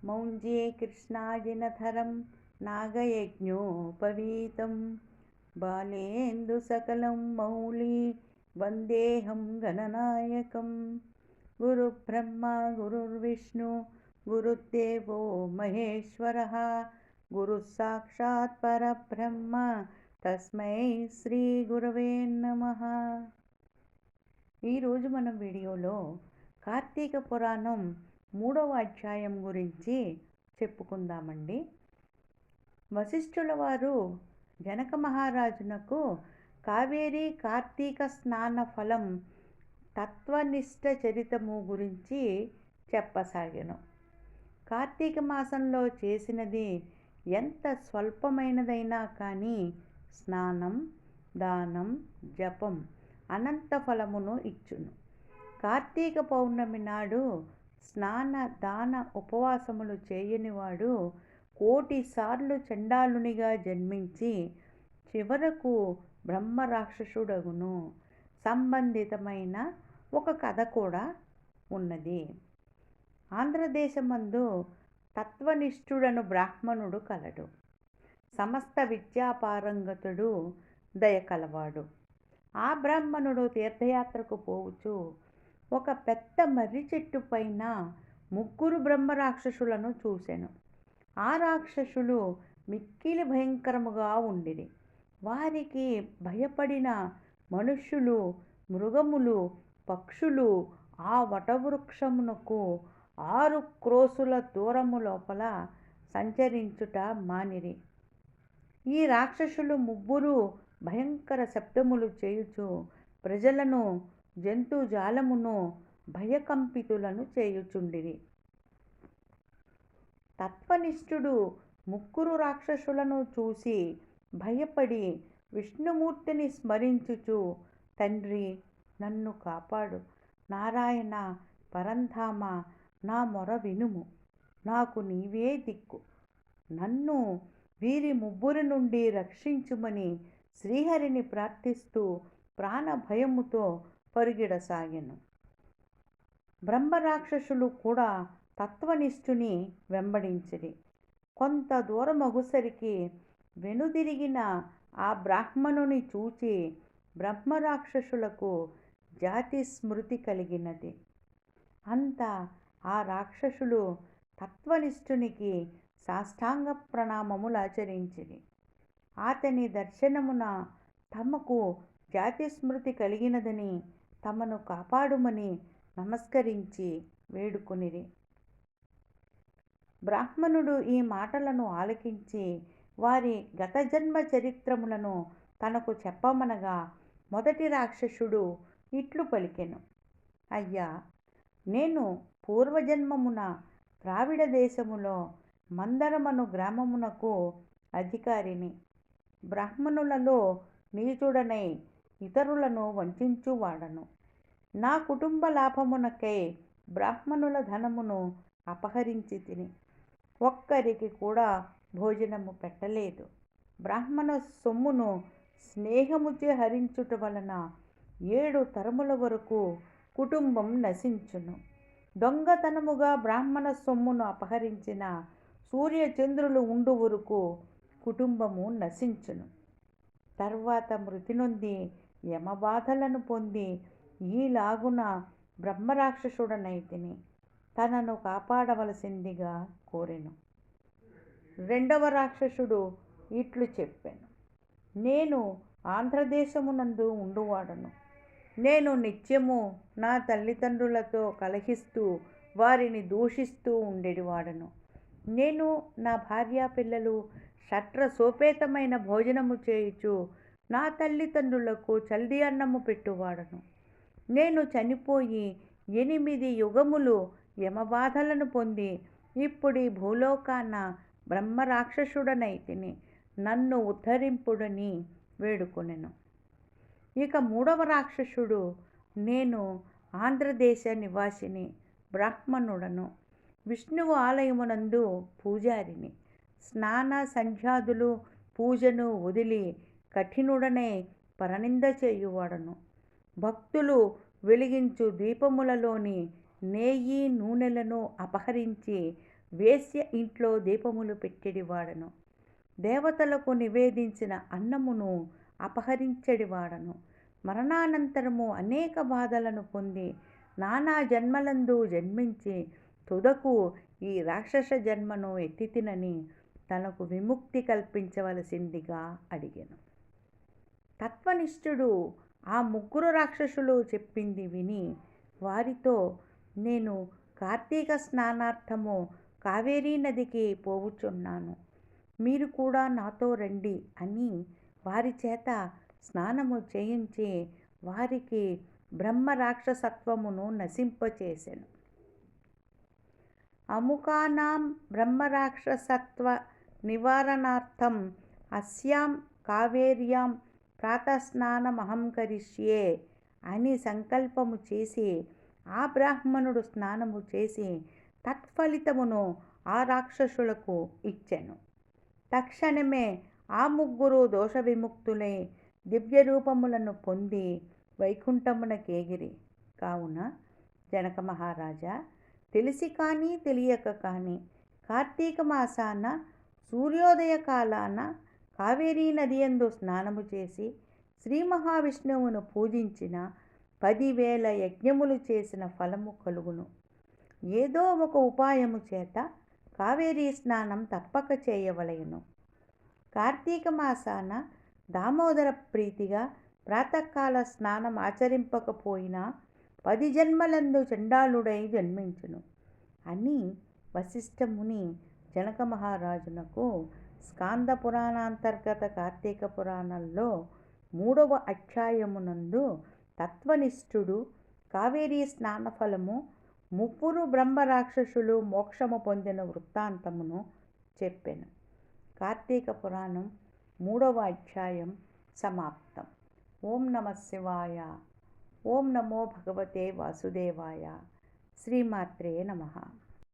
मौञ्जे कृष्णाजिनधरं नागयज्ञोपवीतं बालेन्दुसकलं मौली वन्देऽहं गणनायकं गुरुब्रह्मा गुरुर्विष्णु गुरुदेवो महेश्वरः गुरुः साक्षात् परब्रह्म తస్మై శ్రీ గురవే నమః. ఈరోజు మనం వీడియోలో కార్తీక పురాణం 3వ అధ్యాయం గురించి చెప్పుకుందామండి. వశిష్ఠుల వారు జనక మహారాజునకు కావేరీ కార్తీక స్నాన ఫలం తత్వనిష్ట చరితము గురించి చెప్పసాగాను. కార్తీక మాసంలో చేసినది ఎంత స్వల్పమైనదైనా కానీ స్నానం, దానం, జపం అనంత ఫలమును ఇచ్చును. కార్తీక పౌర్ణమి నాడు స్నాన దాన ఉపవాసములు చేయనివాడు 1,000,000 సార్లు చండాలునిగా జన్మించి చివరకు బ్రహ్మ రాక్షసుడగును. సంబంధితమైన ఒక కథ కూడా ఉన్నది. ఆంధ్రదేశమందు తత్వనిష్ఠుడను బ్రాహ్మణుడు కలడు. సమస్త విద్యాపారంగతుడు, దయ కలవాడు. ఆ బ్రాహ్మణుడు తీర్థయాత్రకు పోవచ్చు ఒక పెద్ద మర్రి చెట్టు పైన 3 బ్రహ్మరాక్షసులను చూసెను. ఆ రాక్షసులు మిక్కిలి భయంకరముగా ఉండిరి. వారికి భయపడిన మనుష్యులు, మృగములు, పక్షులు ఆ వటవృక్షమునకు 6 క్రోసుల దూరము లోపల సంచరించుట మానిరి. ఈ రాక్షసులు 3 భయంకర శబ్దములు చేయుచు ప్రజలను, జంతుజాలమును భయకంపితులను చేయుచుండిరి. తత్వనిష్ఠుడు 3 రాక్షసులను చూసి భయపడి విష్ణుమూర్తిని స్మరించుచు, తండ్రి నన్ను కాపాడు, నారాయణ పరంధామ నా మొర వినుము, నాకు నీవే దిక్కు, నన్ను వీరి 3 నుండి రక్షించుమని శ్రీహరిని ప్రార్థిస్తూ ప్రాణ భయముతో పరుగిడసాగెను. బ్రహ్మరాక్షసులు కూడా తత్వనిష్ఠుని వెంబడించిరి. కొంత దూరమగుసరికి వెనుదిరిగిన ఆ బ్రాహ్మణుని చూచి బ్రహ్మరాక్షసులకు జాతి స్మృతి కలిగినది. అంతా ఆ రాక్షసులు తత్వనిష్ఠునికి సాష్టాంగ ప్రణామములాచరించిరి. అతని దర్శనమున తమకు జాతి స్మృతి కలిగినదని, తమను కాపాడుమని నమస్కరించి వేడుకొనిరి. బ్రాహ్మణుడు ఈ మాటలను ఆలకించి వారి గత జన్మ చరిత్రములను తనకు చెప్పమనగా మొదటి రాక్షసుడు ఇట్లు పలికెను. అయ్యా, నేను పూర్వజన్మమున ద్రావిడ దేశములో మందరమను గ్రామమునకు అధికారిని. బ్రాహ్మణులలో నీచుడనై ఇతరులను వంచించువాడను. నా కుటుంబ లాభమునకై బ్రాహ్మణుల ధనమును అపహరించి తిని ఒక్కరికి కూడా భోజనము పెట్టలేదు. బ్రాహ్మణ సొమ్మును స్నేహముచే హరించుట వలన 7 తరముల వరకు కుటుంబం నశించును. దొంగతనముగా బ్రాహ్మణ సొమ్మును అపహరించిన సూర్యచంద్రులు ఉండు వరకు కుటుంబము నశించును. తర్వాత మృతి నొంది యమబాధలను పొంది ఈలాగున బ్రహ్మరాక్షసుడనైతిని, తనను కాపాడవలసిందిగా కోరెను. 2వ రాక్షసుడు ఇట్లు చెప్పాను. నేను ఆంధ్రదేశమునందు ఉండువాడను. నేను నిత్యము నా తల్లిదండ్రులతో కలహిస్తూ వారిని దూషిస్తూ ఉండేవాడను. నేను నా భార్యా పిల్లలు షట్ర సోపేతమైన భోజనము చేయుచు నా తల్లిదండ్రులకు చల్ది అన్నము పెట్టువాడను. నేను చనిపోయి 8 యుగములు యమబాధలను పొంది ఇప్పుడు ఈ భూలోకాన బ్రహ్మరాక్షసుడనైతిని, నన్ను ఉద్ధరింపుడని వేడుకొనెను. ఇక 3వ రాక్షసుడు, నేను ఆంధ్రదేశ నివాసిని, బ్రాహ్మణుడను, విష్ణువు ఆలయమునందు పూజారిని. స్నాన సంధ్యాదులు పూజను వదిలి కఠినుడనే పరనింద చేయువాడను. భక్తులు వెలిగించు దీపములలోని నేయి నూనెలను అపహరించి వేశ్య ఇంట్లో దీపములు పెట్టెడివాడను. దేవతలకు నివేదించిన అన్నమును అపహరించెడివాడను. మరణానంతరము అనేక బాధలను పొంది నానా జన్మలందు జన్మించి తుదకు ఈ రాక్షస జన్మను ఎత్తితినని తనకు విముక్తి కల్పించవలసిందిగా అడిగాను. తత్వనిష్ఠుడు ఆ ముగ్గురు రాక్షసులు చెప్పింది విని వారితో, నేను కార్తీక స్నానార్థము కావేరీ నదికి పోవుచున్నాను, మీరు కూడా నాతో రండి అని వారి చేత స్నానము చేయించి వారికి బ్రహ్మ రాక్షసత్వమును నశింపచేసెను. అముకానాం బ్రహ్మరాక్షసత్వ నివారణార్థం అస్యాం కావేర్యాం ప్రాతస్నానమహం కరిష్యే అని సంకల్పము చేసి ఆ బ్రాహ్మణుడు స్నానము చేసి తత్ఫలితమును ఆ రాక్షసులకు ఇచ్చెను. తక్షణమే ఆ ముగ్గురు దోష విముక్తులై దివ్య రూపములను పొంది వైకుంఠమునకేగిరి. కావున జనక మహారాజా, తెలిసి కానీ తెలియక కానీ కార్తీక మాసాన సూర్యోదయ కాలాన కావేరీ నదియందు స్నానము చేసి శ్రీ మహావిష్ణువును పూజించిన 10,000 యజ్ఞములు చేసిన ఫలము కలుగును. ఏదో ఒక ఉపాయము చేత కావేరీ స్నానం తప్పక చేయవలెను. కార్తీక మాసాన దామోదర ప్రీతిగా ప్రాతకాల స్నానం ఆచరింపకపోయినా 10 జన్మలందు చండాలుడై జన్మించును అని వశిష్ఠముని జనక మహారాజునకు స్కాంద పురాణాంతర్గత కార్తీక పురాణంలో 3వ అధ్యాయమునందు తత్వనిష్ఠుడు కావేరీ స్నానఫలము ముగ్గురు బ్రహ్మరాక్షసులు మోక్షము పొందిన వృత్తాంతమును చెప్పెను. కార్తీక పురాణం 3వ అధ్యాయం సమాప్తం. ఓం నమః శివాయ. ఓం నమో భగవతే వాసుదేవాయ. శ్రీమాత్రే నమః.